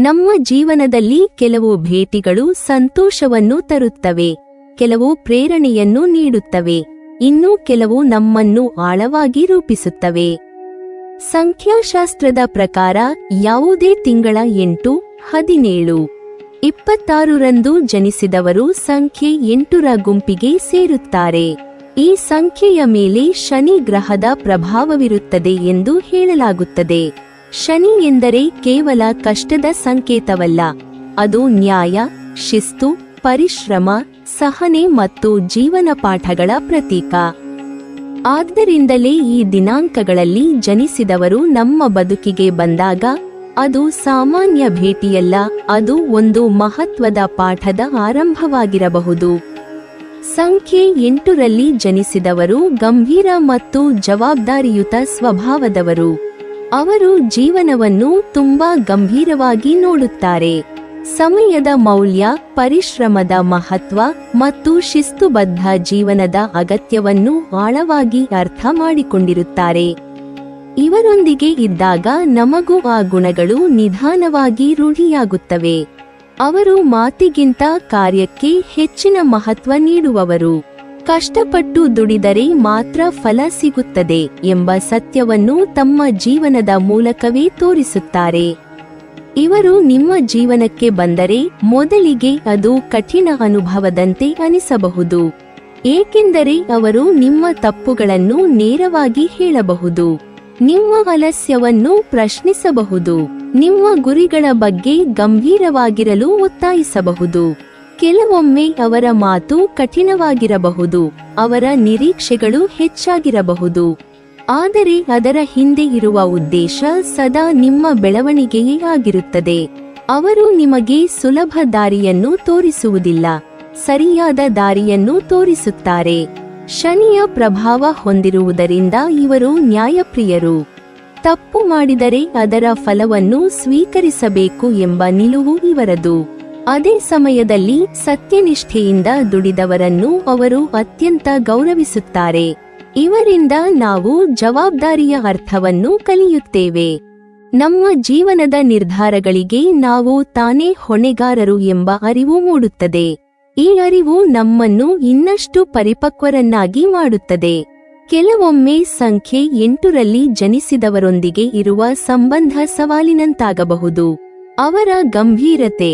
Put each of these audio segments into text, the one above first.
ನಮ್ಮ ಜೀವನದಲ್ಲಿ ಕೆಲವು ಭೇಟಿಗಳು ಸಂತೋಷವನ್ನು ತರುತ್ತವೆ, ಕೆಲವು ಪ್ರೇರಣೆಯನ್ನು ನೀಡುತ್ತವೆ, ಇನ್ನು ಕೆಲವು ನಮ್ಮನ್ನು ಆಳವಾಗಿ ರೂಪಿಸುತ್ತವೆ. ಸಂಖ್ಯಾಶಾಸ್ತ್ರದ ಪ್ರಕಾರ ಯಾವುದೇ ತಿಂಗಳ 8, 17, 26ರಂದು ಜನಿಸಿದವರು ಸಂಖ್ಯೆ 8ರ ಗುಂಪಿಗೆ ಸೇರುತ್ತಾರೆ. ಈ ಸಂಖ್ಯೆಯ ಮೇಲೆ ಶನಿ ಗ್ರಹದ ಪ್ರಭಾವವಿರುತ್ತದೆ ಎಂದು ಹೇಳಲಾಗುತ್ತದೆ. ಶನಿ ಎಂದರೆ ಕೇವಲ ಕಷ್ಟದ ಸಂಕೇತವಲ್ಲ, ಅದು ನ್ಯಾಯ, ಶಿಸ್ತು, ಪರಿಶ್ರಮ, ಸಹನೆ ಮತ್ತು ಜೀವನ ಪಾಠಗಳ ಪ್ರತೀಕ. ಆದ್ದರಿಂದಲೇ ಈ ದಿನಾಂಕಗಳಲ್ಲಿ ಜನಿಸಿದವರು ನಮ್ಮ ಬದುಕಿಗೆ ಬಂದಾಗ ಅದು ಸಾಮಾನ್ಯ ಭೇಟಿಯಲ್ಲ, ಅದು ಒಂದು ಮಹತ್ವದ ಪಾಠದ ಆರಂಭವಾಗಿರಬಹುದು. ಸಂಖ್ಯೆ 8ರಲ್ಲಿ ಜನಿಸಿದವರು ಗಂಭೀರ ಮತ್ತು ಜವಾಬ್ದಾರಿಯುತ ಸ್ವಭಾವದವರು. ಅವರು ಜೀವನವನ್ನು ತುಂಬಾ ಗಂಭೀರವಾಗಿ ನೋಡುತ್ತಾರೆ. ಸಮಯದ ಮೌಲ್ಯ, ಪರಿಶ್ರಮದ ಮಹತ್ವ ಮತ್ತು ಶಿಸ್ತುಬದ್ಧ ಜೀವನದ ಅಗತ್ಯವನ್ನು ಆಳವಾಗಿ ಅರ್ಥ ಮಾಡಿಕೊಂಡಿರುತ್ತಾರೆ. ಇವರೊಂದಿಗೆ ಇದ್ದಾಗ ನಮಗೂ ಆ ಗುಣಗಳು ನಿಧಾನವಾಗಿ ರೂಢಿಯಾಗುತ್ತವೆ. ಅವರು ಮಾತಿಗಿಂತ ಕಾರ್ಯಕ್ಕೆ ಹೆಚ್ಚಿನ ಮಹತ್ವ ನೀಡುವವರು. ಕಷ್ಟಪಟ್ಟು ದುಡಿದರೆ ಮಾತ್ರ ಫಲ ಸಿಗುತ್ತದೆ ಎಂಬ ಸತ್ಯವನ್ನು ತಮ್ಮ ಜೀವನದ ಮೂಲಕವೇ ತೋರಿಸುತ್ತಾರೆ. ಇವರು ನಿಮ್ಮ ಜೀವನಕ್ಕೆ ಬಂದರೆ ಮೊದಲಿಗೆ ಅದು ಕಠಿಣ ಅನುಭವದಂತೆ ಅನಿಸಬಹುದು, ಏಕೆಂದರೆ ಅವರು ನಿಮ್ಮ ತಪ್ಪುಗಳನ್ನು ನೇರವಾಗಿ ಹೇಳಬಹುದು, ನಿಮ್ಮ ಆಲಸ್ಯವನ್ನು ಪ್ರಶ್ನಿಸಬಹುದು, ನಿಮ್ಮ ಗುರಿಗಳ ಬಗ್ಗೆ ಗಂಭೀರವಾಗಿರಲು ಒತ್ತಾಯಿಸಬಹುದು. ಕೆಲವೊಮ್ಮೆ ಅವರ ಮಾತು ಕಠಿಣವಾಗಿರಬಹುದು, ಅವರ ನಿರೀಕ್ಷೆಗಳು ಹೆಚ್ಚಾಗಿರಬಹುದು, ಆದರೆ ಅದರ ಹಿಂದೆ ಇರುವ ಉದ್ದೇಶ ಸದಾ ನಿಮ್ಮ ಬೆಳವಣಿಗೆಯೇ ಆಗಿರುತ್ತದೆ. ಅವರು ನಿಮಗೆ ಸುಲಭ ದಾರಿಯನ್ನು ತೋರಿಸುವುದಿಲ್ಲ, ಸರಿಯಾದ ದಾರಿಯನ್ನು ತೋರಿಸುತ್ತಾರೆ. ಶನಿಯ ಪ್ರಭಾವ ಹೊಂದಿರುವುದರಿಂದ ಇವರು ನ್ಯಾಯಪ್ರಿಯರು. ತಪ್ಪು ಮಾಡಿದರೆ ಅದರ ಫಲವನ್ನು ಸ್ವೀಕರಿಸಬೇಕು ಎಂಬ ನಿಲುವು ಇವರದು. ಅದೇ ಸಮಯದಲ್ಲಿ ಸತ್ಯನಿಷ್ಠೆಯಿಂದ ದುಡಿದವರನ್ನು ಅವರು ಅತ್ಯಂತ ಗೌರವಿಸುತ್ತಾರೆ. ಇವರಿಂದ ನಾವು ಜವಾಬ್ದಾರಿಯ ಅರ್ಥವನ್ನು ಕಲಿಯುತ್ತೇವೆ. ನಮ್ಮ ಜೀವನದ ನಿರ್ಧಾರಗಳಿಗೆ ನಾವು ತಾನೇ ಹೊಣೆಗಾರರು ಎಂಬ ಅರಿವು ಮೂಡುತ್ತದೆ. ಈ ಅರಿವು ನಮ್ಮನ್ನು ಇನ್ನಷ್ಟು ಪರಿಪಕ್ವರನ್ನಾಗಿ ಮಾಡುತ್ತದೆ. ಕೆಲವೊಮ್ಮೆ ಸಂಖ್ಯೆ 8ರಲ್ಲಿ ಜನಿಸಿದವರೊಂದಿಗೆ ಇರುವ ಸಂಬಂಧ ಸವಾಲಿನಂತಾಗಬಹುದು. ಅವರ ಗಂಭೀರತೆ,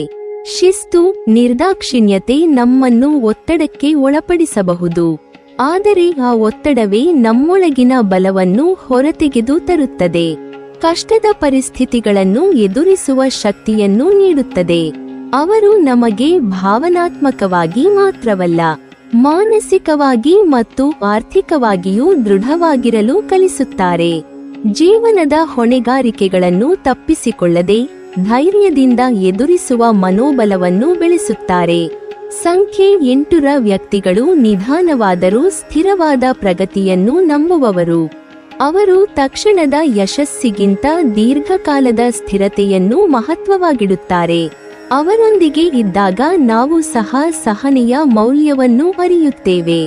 ಶಿಸ್ತು, ನಿರ್ದಾಕ್ಷಿಣ್ಯತೆ ನಮ್ಮನ್ನು ಒತ್ತಡಕ್ಕೆ ಒಳಪಡಿಸಬಹುದು. ಆದರೆ ಆ ಒತ್ತಡವೇ ನಮ್ಮೊಳಗಿನ ಬಲವನ್ನು ಹೊರತೆಗೆದು ತರುತ್ತದೆ. ಕಷ್ಟದ ಪರಿಸ್ಥಿತಿಗಳನ್ನು ಎದುರಿಸುವ ಶಕ್ತಿಯನ್ನು ನೀಡುತ್ತದೆ. ಅವರು ನಮಗೆ ಭಾವನಾತ್ಮಕವಾಗಿ ಮಾತ್ರವಲ್ಲ, ಮಾನಸಿಕವಾಗಿ ಮತ್ತು ಆರ್ಥಿಕವಾಗಿಯೂ ದೃಢವಾಗಿರಲು ಕಲಿಸುತ್ತಾರೆ. ಜೀವನದ ಹೊಣೆಗಾರಿಕೆಗಳನ್ನು ತಪ್ಪಿಸಿಕೊಳ್ಳದೆ ಧೈರ್ಯದಿಂದ ಎದುರಿಸುವ ಮನೋಬಲವನ್ನು ಬೆಳೆಸುತ್ತಾರೆ. ಸಂಖ್ಯೆ 8ರ ವ್ಯಕ್ತಿಗಳು ನಿಧಾನವಾದರೂ ಸ್ಥಿರವಾದ ಪ್ರಗತಿಯನ್ನು ನಂಬುವವರು. ಅವರು ತಕ್ಷಣದ ಯಶಸ್ಸಿಗಿಂತ ದೀರ್ಘಕಾಲದ ಸ್ಥಿರತೆಯನ್ನು ಮಹತ್ವವಾಗಿಡುತ್ತಾರೆ. ಅವರೊಂದಿಗೆ ಇದ್ದಾಗ ನಾವು ಸಹ ಸಹನೆಯ ಮೌಲ್ಯವನ್ನು ಅರಿಯುತ್ತೇವೆ.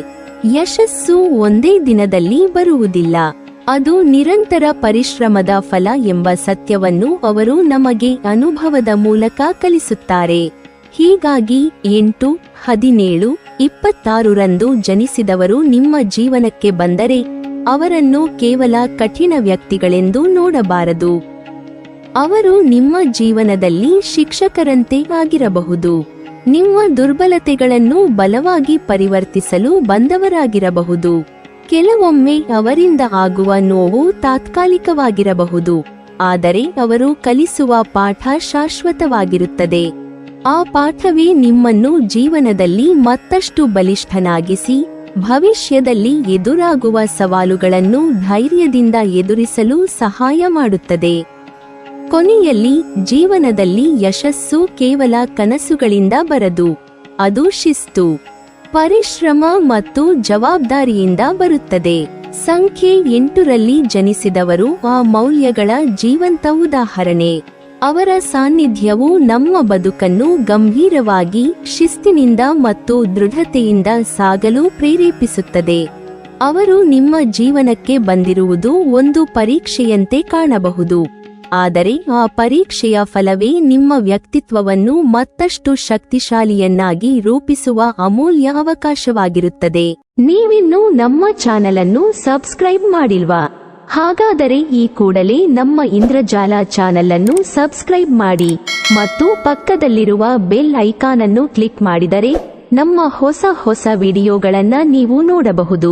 ಯಶಸ್ಸು ಒಂದೇ ದಿನದಲ್ಲಿ ಬರುವುದಿಲ್ಲ, ಅದು ನಿರಂತರ ಪರಿಶ್ರಮದ ಫಲ ಎಂಬ ಸತ್ಯವನ್ನು ಅವರು ನಮಗೆ ಅನುಭವದ ಮೂಲಕ ಕಲಿಸುತ್ತಾರೆ. ಹೀಗಾಗಿ 8, 17, 26ರಂದು ಜನಿಸಿದವರು ನಿಮ್ಮ ಜೀವನಕ್ಕೆ ಬಂದರೆ ಅವರನ್ನು ಕೇವಲ ಕಠಿಣ ವ್ಯಕ್ತಿಗಳೆಂದು ನೋಡಬಾರದು. ಅವರು ನಿಮ್ಮ ಜೀವನದಲ್ಲಿ ಶಿಕ್ಷಕರಂತೆ ಆಗಿರಬಹುದು. ನಿಮ್ಮ ದುರ್ಬಲತೆಗಳನ್ನು ಬಲವಾಗಿ ಪರಿವರ್ತಿಸಲು ಬಂದವರಾಗಿರಬಹುದು. ಕೆಲವೊಮ್ಮೆ ಅವರಿಂದ ಆಗುವ ನೋವು ತಾತ್ಕಾಲಿಕವಾಗಿರಬಹುದು, ಆದರೆ ಅವರು ಕಲಿಸುವ ಪಾಠ ಶಾಶ್ವತವಾಗಿರುತ್ತದೆ. ಆ ಪಾಠವೇ ನಿಮ್ಮನ್ನು ಜೀವನದಲ್ಲಿ ಮತ್ತಷ್ಟು ಬಲಿಷ್ಠನಾಗಿಸಿ ಭವಿಷ್ಯದಲ್ಲಿ ಎದುರಾಗುವ ಸವಾಲುಗಳನ್ನು ಧೈರ್ಯದಿಂದ ಎದುರಿಸಲು ಸಹಾಯ ಮಾಡುತ್ತದೆ. ಕೊನೆಯಲ್ಲಿ ಜೀವನದಲ್ಲಿ ಯಶಸ್ಸು ಕೇವಲ ಕನಸುಗಳಿಂದ ಬರದು, ಅದು ಶಿಸ್ತು, ಪರಿಶ್ರಮ ಮತ್ತು ಜವಾಬ್ದಾರಿಯಿಂದ ಬರುತ್ತದೆ. ಸಂಖ್ಯೆ 8ರಲ್ಲಿ ಜನಿಸಿದವರು ಆ ಮೌಲ್ಯಗಳ ಜೀವಂತ ಉದಾಹರಣೆ. ಅವರ ಸಾನ್ನಿಧ್ಯವು ನಮ್ಮ ಬದುಕನ್ನು ಗಂಭೀರವಾಗಿ, ಶಿಸ್ತಿನಿಂದ ಮತ್ತು ದೃಢತೆಯಿಂದ ಸಾಗಲು ಪ್ರೇರೇಪಿಸುತ್ತದೆ. ಅವರು ನಿಮ್ಮ ಜೀವನಕ್ಕೆ ಬಂದಿರುವುದು ಒಂದು ಪರೀಕ್ಷೆಯಂತೆ ಕಾಣಬಹುದು, ಆದರೆ ಆ ಪರೀಕ್ಷೆಯ ಫಲವೇ ನಿಮ್ಮ ವ್ಯಕ್ತಿತ್ವವನ್ನು ಮತ್ತಷ್ಟು ಶಕ್ತಿಶಾಲಿಯನ್ನಾಗಿ ರೂಪಿಸುವ ಅಮೂಲ್ಯ ಅವಕಾಶವಾಗಿರುತ್ತದೆ. ನೀವಿನ್ನೂ ನಮ್ಮ ಚಾನೆಲ್ ಅನ್ನು ಸಬ್ಸ್ಕ್ರೈಬ್ ಮಾಡಿಲ್ವಾ? ಹಾಗಾದರೆ ಈ ಕೂಡಲೇ ನಮ್ಮ ಇಂದ್ರಜಾಲ ಚಾನೆಲ್ ಅನ್ನು ಸಬ್ಸ್ಕ್ರೈಬ್ ಮಾಡಿ ಮತ್ತು ಪಕ್ಕದಲ್ಲಿರುವ ಬೆಲ್ ಐಕಾನ್ ಅನ್ನು ಕ್ಲಿಕ್ ಮಾಡಿದರೆ ನಮ್ಮ ಹೊಸ ವಿಡಿಯೋಗಳನ್ನು ನೀವು ನೋಡಬಹುದು.